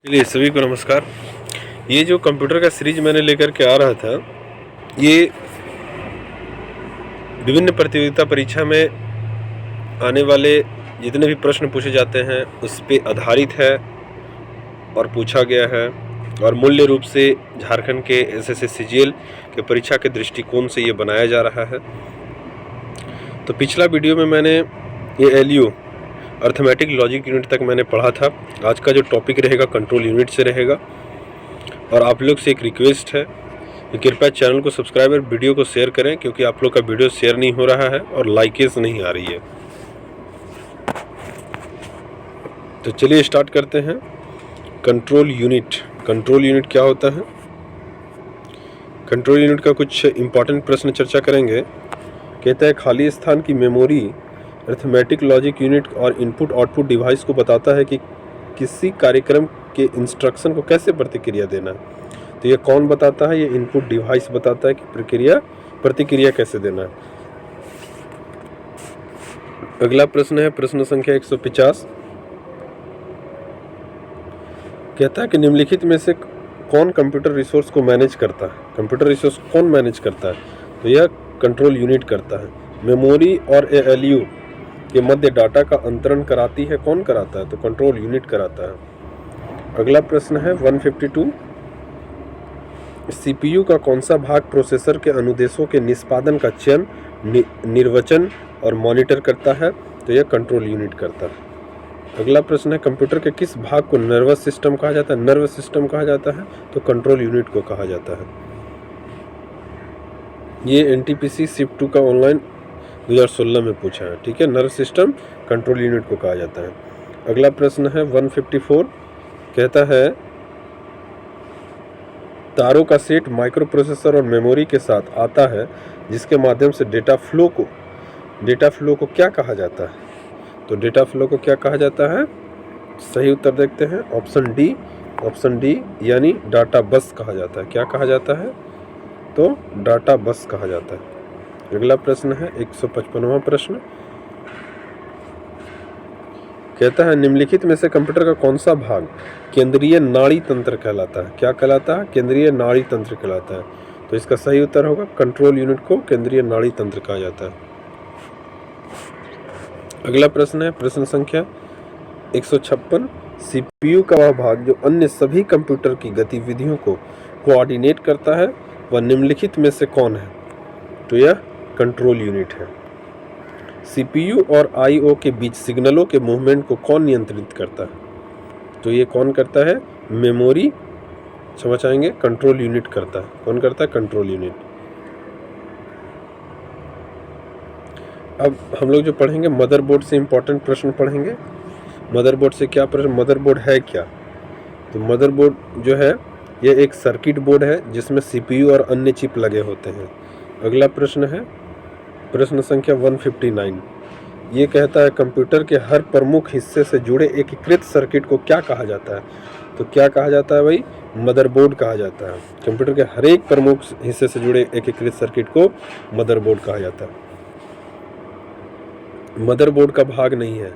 चलिए सभी को नमस्कार। ये जो कंप्यूटर का सीरीज मैंने लेकर के आ रहा था, ये विभिन्न प्रतियोगिता परीक्षा में आने वाले जितने भी प्रश्न पूछे जाते हैं उस पे आधारित है और पूछा गया है, और मूल्य रूप से झारखंड के एसएससी सीजीएल के परीक्षा के दृष्टिकोण से ये बनाया जा रहा है। तो पिछला वीडियो में मैंने ये एलयू अर्थमेटिक लॉजिक यूनिट तक मैंने पढ़ा था। आज का जो टॉपिक रहेगा कंट्रोल यूनिट से रहेगा, और आप लोग से एक रिक्वेस्ट है कि कृपया चैनल को सब्सक्राइब और वीडियो को शेयर करें, क्योंकि आप लोग का वीडियो शेयर नहीं हो रहा है और लाइकेस नहीं आ रही है। तो चलिए स्टार्ट करते हैं। कंट्रोल यूनिट क्या होता है? कंट्रोल यूनिट का कुछ इंपॉर्टेंट प्रश्न चर्चा करेंगे। कहता है खाली स्थान की मेमोरी अर्थमेटिक लॉजिक यूनिट और इनपुट आउटपुट डिवाइस को बताता है कि किसी कार्यक्रम के इंस्ट्रक्शन को कैसे प्रतिक्रिया देना है। तो ये कौन बताता है? ये इनपुट डिवाइस बताता है कि प्रतिक्रिया कैसे देना है। अगला प्रश्न है प्रश्न संख्या 150। कहता है कि निम्नलिखित में से कौन कंप्यूटर रिसोर्स को मैनेज करता है? कंप्यूटर रिसोर्स कौन मैनेज करता है? तो यह कंट्रोल यूनिट करता है। मेमोरी और एएलयू के मध्य डाटा का अंतरण कराती है, कौन कराता है? तो कंट्रोल यूनिट कराता है। अगला प्रश्न है 152। सीपीयू का कौन सा भाग प्रोसेसर के अनुदेशों के निष्पादन का चयन, निर्वचन और मॉनिटर करता है? तो यह कंट्रोल यूनिट करता है। अगला प्रश्न है कंप्यूटर के किस भाग को नर्वस सिस्टम कहा जाता है? नर्वस सिस्टम कहा जाता है, तो कंट्रोल यूनिट को कहा जाता है। ये एनटीपीसी शिफ्ट 2 का ऑनलाइन 2016 में पूछा है। ठीक है, नर्व सिस्टम कंट्रोल यूनिट को कहा जाता है। अगला प्रश्न है 154। कहता है तारों का सेट माइक्रो प्रोसेसर और मेमोरी के साथ आता है जिसके माध्यम से डेटा फ्लो को क्या कहा जाता है? तो डेटा फ्लो को क्या कहा जाता है? सही उत्तर देखते हैं, ऑप्शन डी यानी डाटा बस कहा जाता है। क्या कहा जाता है? तो डाटा बस कहा जाता है। अगला प्रश्न है 155वां प्रश्न। कहता है निम्नलिखित में से कंप्यूटर का कौन सा भाग केंद्रीय नाड़ी तंत्र कहलाता है? क्या कहलाता है? केंद्रीय नाड़ी तंत्र कहलाता है। तो इसका सही उत्तर होगा कंट्रोल यूनिट को केंद्रीय नाड़ी तंत्र कहा जाता है। अगला प्रश्न है प्रश्न संख्या 156। सीपीयू का वह भाग जो अन्य सभी कंप्यूटर की गतिविधियों को कोऑर्डिनेट करता है वह निम्नलिखित में से कौन है? तो यह कंट्रोल यूनिट है। सीपीयू और आईओ के बीच सिग्नलों के मूवमेंट को कौन नियंत्रित करता है? तो ये कौन करता है? मेमोरी, समझ आएंगे, कंट्रोल यूनिट करता है। कौन करता है? Control unit. अब हम लोग जो पढ़ेंगे मदरबोर्ड से इंपॉर्टेंट प्रश्न पढ़ेंगे। मदरबोर्ड से क्या प्रश्न? मदरबोर्ड है क्या? तो मदरबोर्ड जो है यह एक सर्किट बोर्ड है जिसमें सीपीयू और अन्य चिप लगे होते हैं। अगला प्रश्न है प्रश्न संख्या 159। ये कहता है कंप्यूटर के हर प्रमुख हिस्से से जुड़े एकीकृत सर्किट को क्या कहा जाता है? तो क्या कहा जाता है भाई? मदरबोर्ड कहा जाता है। कंप्यूटर के हर एक प्रमुख हिस्से से जुड़े एकीकृत सर्किट को मदरबोर्ड कहा जाता है। मदरबोर्ड का भाग नहीं है,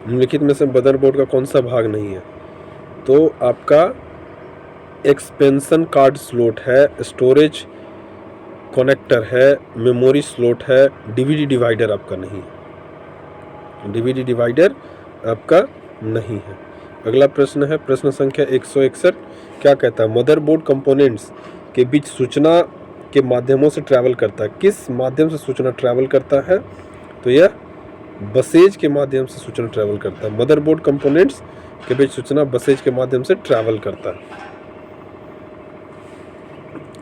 निम्नलिखित में से मदरबोर्ड का कौन सा भाग नहीं है? तो आपका एक्सपेंशन कार्ड स्लॉट है, स्टोरेज कनेक्टर है, मेमोरी स्लॉट है, डीवीडी डिवाइडर आपका नहीं है। डीवीडी डिवाइडर आपका नहीं है। अगला प्रश्न है प्रश्न संख्या 161। क्या कहता है मदरबोर्ड कंपोनेंट्स के बीच सूचना के माध्यमों से ट्रैवल करता है? किस माध्यम से सूचना ट्रैवल करता है? तो यह बसेज के माध्यम से सूचना ट्रैवल करता है। मदरबोर्ड कंपोनेंट्स के बीच सूचना बसेज के माध्यम से ट्रैवल करता है।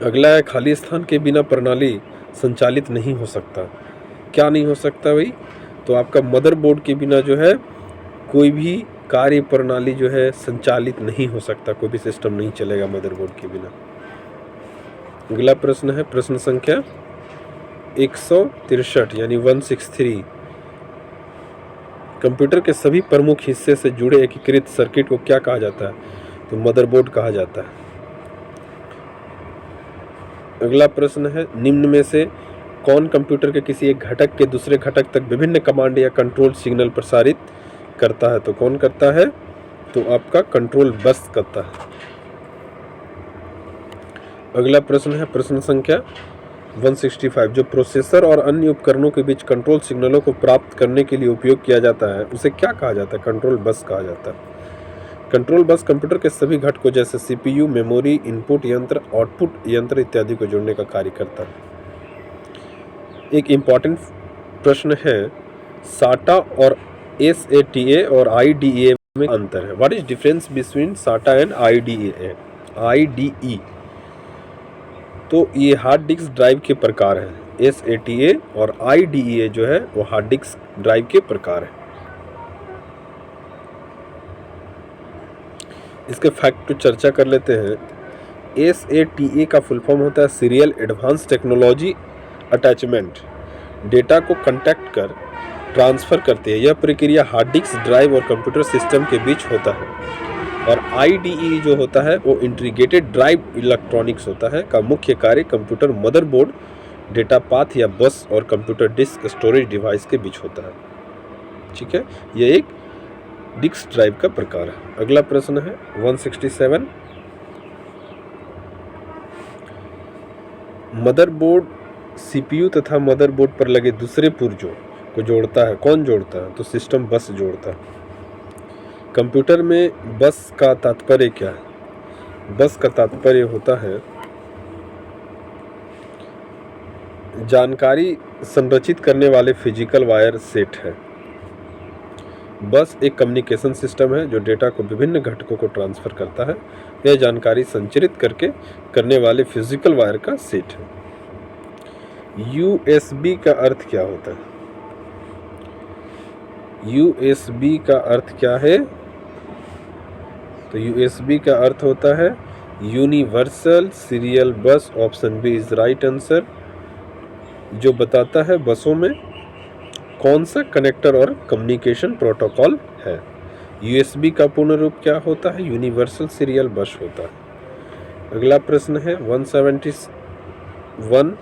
अगला है खाली स्थान के बिना प्रणाली संचालित नहीं हो सकता। क्या नहीं हो सकता भाई? तो आपका मदरबोर्ड के बिना जो है कोई भी कार्य प्रणाली जो है संचालित नहीं हो सकता, कोई भी सिस्टम नहीं चलेगा मदरबोर्ड के बिना। अगला प्रश्न है प्रश्न संख्या 163 यानी 163। कंप्यूटर के सभी प्रमुख हिस्से से जुड़े एकीकृत सर्किट को क्या कहा जाता है? तो मदरबोर्ड कहा जाता है। अगला प्रश्न है निम्न में से कौन कंप्यूटर के किसी एक घटक के दूसरे घटक तक विभिन्न कमांड या कंट्रोल सिग्नल प्रसारित करता है? तो कौन करता है? तो आपका कंट्रोल बस करता है। अगला प्रश्न है प्रश्न संख्या 165। जो प्रोसेसर और अन्य उपकरणों के बीच कंट्रोल सिग्नलों को प्राप्त करने के लिए उपयोग किया जाता है उसे क्या कहा जाता है? कंट्रोल बस कहा जाता है। कंट्रोल बस कंप्यूटर के सभी घटकों जैसे सीपीयू, मेमोरी, इनपुट यंत्र, आउटपुट यंत्र इत्यादि को जोड़ने का कार्य करता है। एक इम्पॉर्टेंट प्रश्न है, साटा और SATA और IDE में अंतर है। व्हाट इज डिफरेंस बिटवीन साटा एंड IDE? तो ये हार्ड डिस्क ड्राइव के प्रकार है। SATA और IDE जो है वो हार्ड डिस्क ड्राइव के प्रकार है। इसके फैक्ट को चर्चा कर लेते हैं। SATA का फुल फॉर्म होता है serial advance technology attachment. Data को कॉन्टैक्ट कर ट्रांसफ़र करती है। यह प्रक्रिया हार्ड डिस्क ड्राइव और कंप्यूटर सिस्टम के बीच होता है। और IDE जो होता है वो इंटीग्रेटेड ड्राइव इलेक्ट्रॉनिक्स होता है। का मुख्य कार्य कंप्यूटर मदरबोर्ड, डेटा पाथ या बस और कंप्यूटर डिस्क स्टोरेज डिवाइस के बीच होता है। ठीक है, यह एक डिस्क ड्राइव का प्रकार है। अगला प्रश्न है 167। मदरबोर्ड CPU तथा मदरबोर्ड पर लगे दूसरे पुर्जों को जोड़ता है। कौन जोड़ता है? तो सिस्टम बस जोड़ता है। कंप्यूटर में बस का तात्पर्य क्या है? बस का तात्पर्य होता है जानकारी संरचित करने वाले फिजिकल वायर सेट है। बस एक कम्युनिकेशन सिस्टम है जो डेटा को विभिन्न घटकों को ट्रांसफ़र करता है। यह जानकारी संचरित करने वाले फिजिकल वायर का सेट है। USB का अर्थ क्या होता है? USB का अर्थ क्या है? तो USB का अर्थ होता है universal serial bus. Option B is right answer, जो बताता है बसों में कौन सा कनेक्टर और कम्युनिकेशन प्रोटोकॉल है। USB का पूर्ण रूप क्या होता है? यूनिवर्सल सीरियल बस होता है। अगला प्रश्न है 171।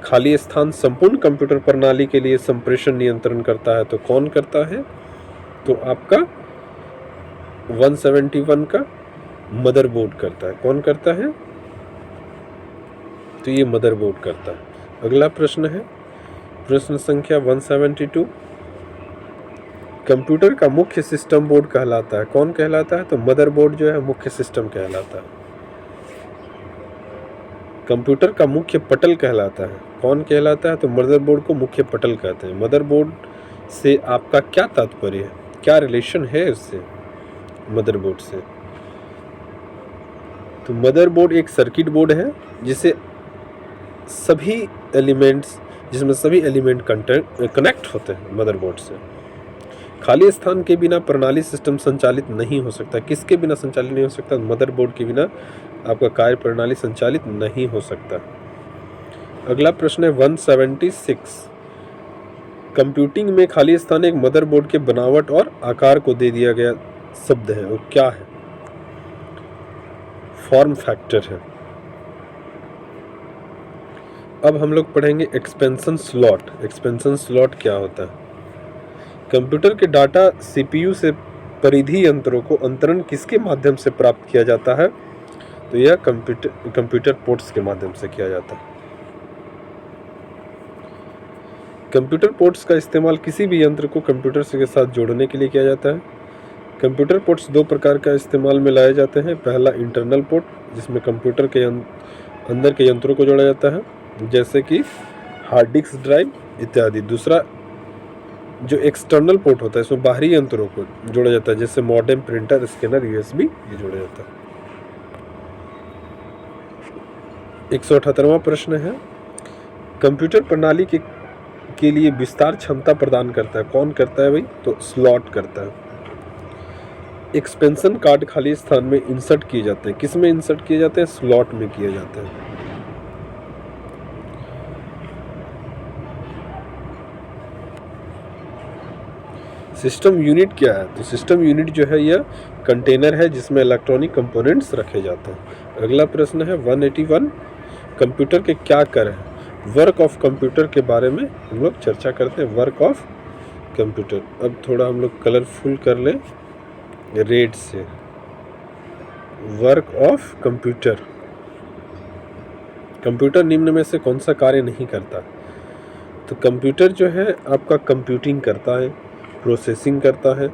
खाली स्थान संपूर्ण कंप्यूटर प्रणाली के लिए संप्रेषण नियंत्रण करता है, तो कौन करता है? तो आपका 171 का मदरबोर्ड करता है। कौन करता है? तो ये मदरबोर्ड करता है। अगला प्रश्न है प्रश्न संख्या 172। कंप्यूटर का मुख्य सिस्टम बोर्ड कहलाता है। कौन कहलाता है? तो मदरबोर्ड जो है मुख्य सिस्टम कहलाता है। कंप्यूटर का मुख्य पटल कहलाता है। कौन कहलाता है? तो मदरबोर्ड को मुख्य पटल कहते हैं। मदरबोर्ड से आपका क्या तात्पर्य है? क्या रिलेशन है उससे, मदरबोर्ड से? तो मदरबोर्ड एक सर्किट बोर्ड है जिसमें सभी एलिमेंट कनेक्ट होते हैं मदरबोर्ड से। खाली स्थान के बिना प्रणाली सिस्टम संचालित नहीं हो सकता। किसके बिना संचालित नहीं हो सकता? मदरबोर्ड के बिना आपका कार्य प्रणाली संचालित नहीं हो सकता। अगला प्रश्न है 176। कंप्यूटिंग में खाली स्थान एक मदरबोर्ड के बनावट और आकार को दे दिया गया शब्द है, वो क्या है? फॉर्म फैक्टर है। अब हम लोग पढ़ेंगे एक्सपेंशन स्लॉट। एक्सपेंशन स्लॉट क्या होता है? कंप्यूटर के डाटा CPU से परिधि यंत्रों को अंतरण किसके माध्यम से प्राप्त किया जाता है? तो यह कंप्यूटर पोर्ट्स के माध्यम से किया जाता है। कंप्यूटर पोर्ट्स का इस्तेमाल किसी भी यंत्र को कंप्यूटर के साथ जोड़ने के लिए किया जाता है। कंप्यूटर पोर्ट्स दो प्रकार का इस्तेमाल में लाए जाते हैं। पहला इंटरनल पोर्ट, जिसमें कंप्यूटर के अंदर के यंत्रों को जोड़ा जाता है, जैसे कि हार्ड डिस्क ड्राइव इत्यादि। दूसरा जो एक्सटर्नल पोर्ट होता है, इसमें बाहरी यंत्रों को जोड़ा जाता है, जैसे मॉडेम, प्रिंटर, स्कैनर, USB ये जोड़ा जाता है। 178वां प्रश्न है कंप्यूटर प्रणाली के लिए विस्तार क्षमता प्रदान करता है। कौन करता है भाई? तो स्लॉट करता है। एक्सपेंशन कार्ड खाली स्थान में इंसर्ट किए जाते हैं। किस में इंसर्ट किए जाते हैं? स्लॉट में किए जाते हैं। सिस्टम यूनिट क्या है? तो सिस्टम यूनिट जो है यह कंटेनर है जिसमें इलेक्ट्रॉनिक कंपोनेंट्स रखे जाते हैं। अगला प्रश्न है 181। कंप्यूटर के क्या कार्य हैं? वर्क ऑफ कंप्यूटर के बारे में हम लोग चर्चा करते हैं। Work of computer. अब थोड़ा हम लोग कलरफुल कर लें। रेट से। वर्क ऑफ कंप्यूटर, कंप्यूटर निम्न में से कौन सा कार्य नहीं करता? तो कंप्यूटर जो है आपका कंप्यूटिंग करता है, प्रोसेसिंग करता है,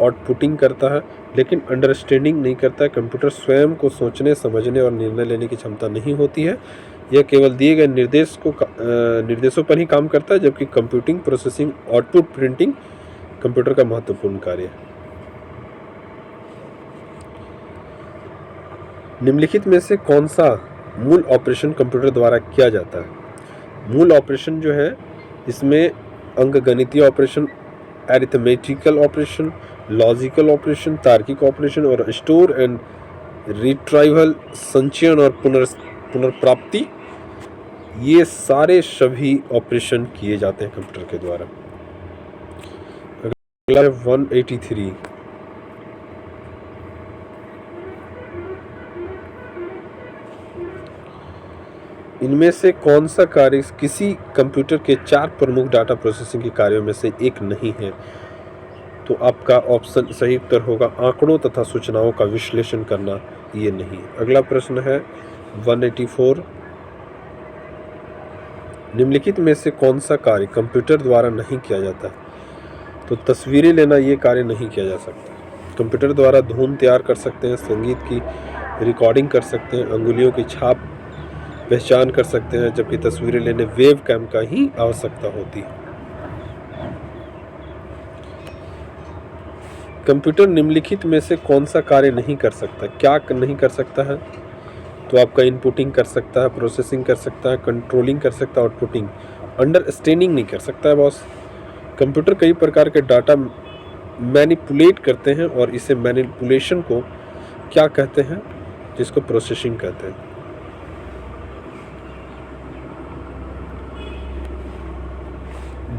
आउटपुटिंग करता है, लेकिन अंडरस्टैंडिंग नहीं करता है। कंप्यूटर स्वयं को सोचने, समझने और निर्णय लेने की क्षमता नहीं होती है। यह केवल दिए गए निर्देशों पर ही काम करता है, जबकि computing, processing, output, printing computer का महत्वपूर्ण कार्य है। निम्नलिखित में से कौन सा मूल ऑपरेशन कंप्यूटर द्वारा किया जाता है? मूल ऑपरेशन जो है इसमें अंकगणितीय operation, arithmetical operation, logical operation, तार्किक ऑपरेशन और स्टोर एंड रिट्राइवल, संचयन और पुनर्प्राप्ति, ये सारे सभी ऑपरेशन किए जाते हैं कंप्यूटर के द्वारा। अगला है 183। इनमें से कौन सा कार्य किसी कंप्यूटर के 4 प्रमुख डाटा प्रोसेसिंग के कार्यों में से एक नहीं है? तो आपका ऑप्शन सही उत्तर होगा आंकड़ों तथा सूचनाओं का विश्लेषण करना, ये नहीं। अगला प्रश्न है 184। निम्नलिखित में से कौन सा कार्य कंप्यूटर द्वारा नहीं किया जाता? तो तस्वीरें लेना ये कार्य नहीं किया जा सकता। कंप्यूटर द्वारा धुन तैयार कर सकते हैं, संगीत की रिकॉर्डिंग कर सकते हैं, अंगुलियों की छाप पहचान कर सकते हैं, जबकि तस्वीरें लेने वेब कैम का ही आवश्यकता होती है। कंप्यूटर निम्नलिखित में से कौन सा कार्य नहीं कर सकता? क्या नहीं कर सकता है? तो आपका इनपुटिंग कर सकता है, प्रोसेसिंग कर सकता है, कंट्रोलिंग कर सकता है, आउटपुटिंग। अंडरस्टैंडिंग नहीं कर सकता है बॉस। कंप्यूटर कई प्रकार के डाटा मैनिपुलेट करते हैं और इसे मैनिपुलेशन को क्या कहते हैं? जिसको प्रोसेसिंग कहते हैं।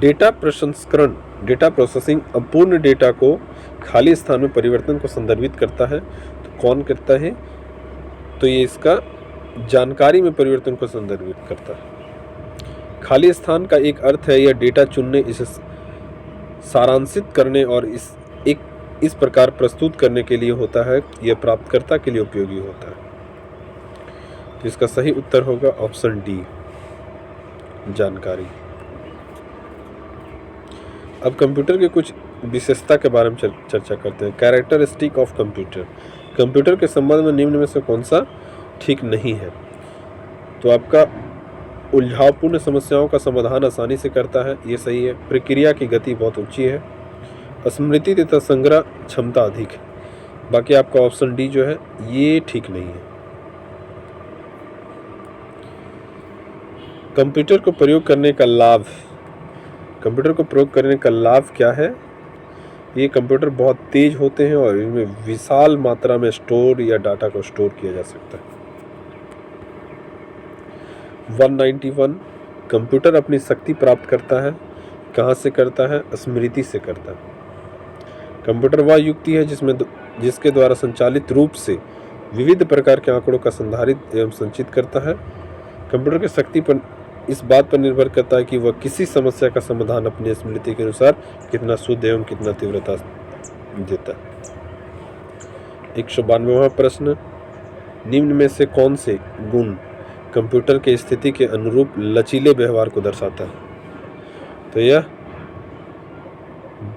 डेटा प्रसंस्करण, डेटा प्रोसेसिंग अपूर्ण डेटा को खाली स्थान में परिवर्तन को संदर्भित करता है। तो कौन करता है? तो ये इसका जानकारी में परिवर्तन को संदर्भित करता है। खाली स्थान का एक अर्थ है यह डेटा चुनने, इसे सारांशित करने और इस प्रकार प्रस्तुत करने के लिए होता है। यह प्राप्तकर्ता के लिए उपयोगी होता है। तो इसका सही उत्तर होगा ऑप्शन डी, जानकारी। अब कंप्यूटर के कुछ विशेषता के बारे में चर्चा करते हैं। कैरेक्टरिस्टिक ऑफ कंप्यूटर, कंप्यूटर के संबंध में निम्न में से कौन सा ठीक नहीं है? तो आपका उलझावपूर्ण समस्याओं का समाधान आसानी से करता है, ये सही है। प्रक्रिया की गति बहुत ऊंची है। स्मृति तथा संग्रह क्षमता अधिक है। बाकी आपका ऑप्शन डी जो है ये ठीक नहीं है। कंप्यूटर को प्रयोग करने का लाभ, कंप्यूटर को प्रयोग करने का लाभ क्या है? ये कंप्यूटर बहुत तेज होते हैं और इनमें विशाल मात्रा में स्टोर या डाटा को स्टोर किया जा सकता है। 191, कंप्यूटर अपनी शक्ति प्राप्त करता है, कहाँ से करता है? स्मृति से करता है। कंप्यूटर वह युक्ति है जिसके द्वारा संचालित रूप से विविध प्रकार के आंकड़ों का संधारित एवं संचित करता है। कंप्यूटर की शक्ति पर इस बात पर निर्भर करता है कि वह किसी समस्या का समाधान अपनी स्मृति के अनुसार कितना शुद्ध एवं कितना तीव्रता देता है। 192वां प्रश्न, निम्न में से कौन से गुण कंप्यूटर के स्थिति के अनुरूप लचीले व्यवहार को दर्शाता है? तो यह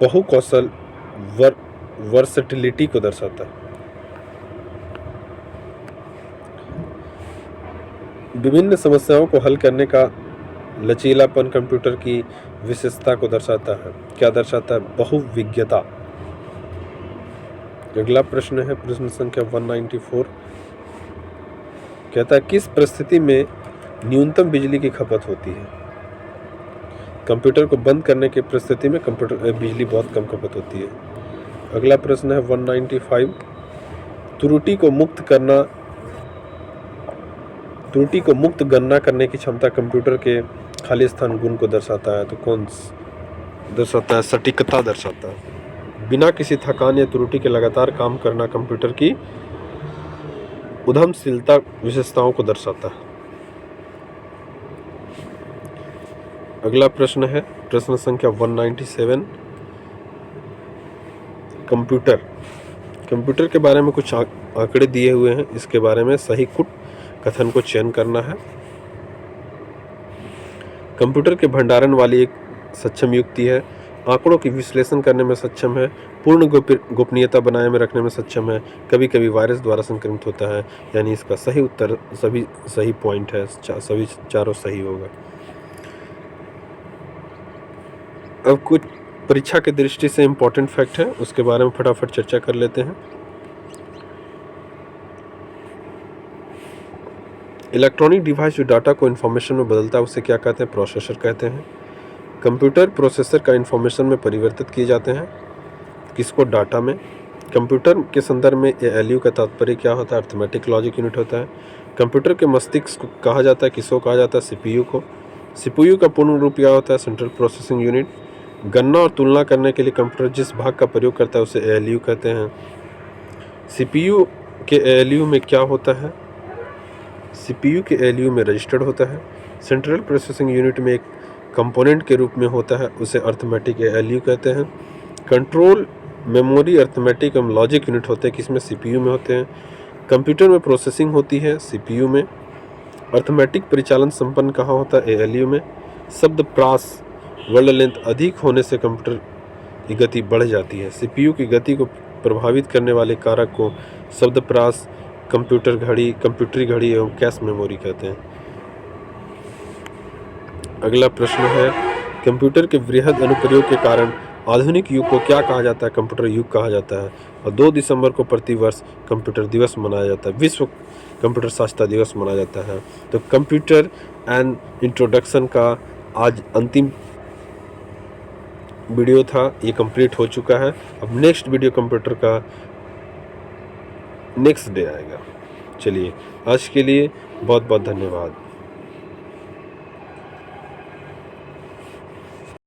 बहुकौशल वर्सेटिलिटी को दर्शाता है। विभिन्न समस्याओं को हल करने का लचीलापन कंप्यूटर की विशेषता को दर्शाता है। क्या दर्शाता है? बहुविज्ञता। अगला प्रश्न है प्रश्न संख्या 194, कहता है किस परिस्थिति में न्यूनतम बिजली की खपत होती है? कंप्यूटर को बंद करने की परिस्थिति में कंप्यूटर बिजली बहुत कम खपत होती है। अगला प्रश्न है 195, त्रुटि को मुक्त गणना करने की क्षमता कंप्यूटर के खाली स्थान गुण को दर्शाता है। तो कौन दर्शाता है? सटीकता दर्शाता है। बिना किसी थकान या त्रुटि के लगातार काम करना कंप्यूटर की उद्यमशीलता विशेषताओं को दर्शाता है। अगला प्रश्न है प्रश्न संख्या 197, कंप्यूटर कंप्यूटर के बारे में कुछ आंकड़े दिए हुए हैं, इसके बारे में सही कुट कथन को चयन करना है। कंप्यूटर के भंडारण वाली एक सक्षम युक्ति है, आंकड़ों की विश्लेषण करने में सक्षम है, पूर्ण गोपनीयता बनाए में रखने में सक्षम है, कभी कभी वायरस द्वारा संक्रमित होता है। यानी इसका सही उत्तर सभी सही पॉइंट है, सभी चारों सही होगा। अब कुछ परीक्षा की दृष्टि से इम्पोर्टेंट फैक्ट है, उसके बारे में फटाफट चर्चा कर लेते हैं। इलेक्ट्रॉनिक डिवाइस जो डाटा को इन्फॉर्मेशन में बदलता है उसे क्या कहते हैं? प्रोसेसर कहते हैं। कंप्यूटर प्रोसेसर का इन्फॉर्मेशन में परिवर्तित किए जाते हैं, किसको? डाटा में। कंप्यूटर के संदर्भ में ALU का तात्पर्य क्या होता है? अर्थमेटिक लॉजिक यूनिट होता है। कंप्यूटर के मस्तिष्क को कहा जाता है, किसको कहा जाता है? CPU को। CPU का पूर्ण रूप क्या होता है? Central processing unit. गणना और तुलना करने के लिए कंप्यूटर जिस भाग का प्रयोग करता है उसे ALU कहते हैं। CPU के ALU में क्या होता है? CPU के ALU में रजिस्टर्ड होता है। सेंट्रल प्रोसेसिंग यूनिट में एक कंपोनेंट के रूप में होता है, उसे अर्थमेटिक ALU कहते हैं। कंट्रोल मेमोरी अर्थमेटिक एवं लॉजिक यूनिट होते हैं, किसमें? CPU में होते हैं। कंप्यूटर में प्रोसेसिंग होती है CPU में। अर्थमेटिक परिचालन संपन्न कहाँ होता है? ALU में। शब्द प्रास वर्ड लेंथ अधिक होने से कंप्यूटर की गति बढ़ जाती है। CPU की गति को प्रभावित करने वाले कारक को शब्द प्रास, कंप्यूटरी घड़ी एवं कैश मेमोरी कहते हैं। अगला प्रश्न है, कंप्यूटर के वृहद अनुप्रयोग के कारण आधुनिक युग को क्या कहा जाता है? कंप्यूटर युग कहा जाता है। और 2 दिसंबर को प्रतिवर्ष कंप्यूटर दिवस मनाया जाता है, विश्व कंप्यूटर साक्षरता दिवस मनाया जाता है। तो कंप्यूटर एंड इंट्रोडक्शन का आज अंतिम वीडियो था, ये कंप्लीट हो चुका है। अब नेक्स्ट वीडियो कंप्यूटर का नेक्स्ट डे आएगा। चलिए, आज के लिए बहुत बहुत धन्यवाद।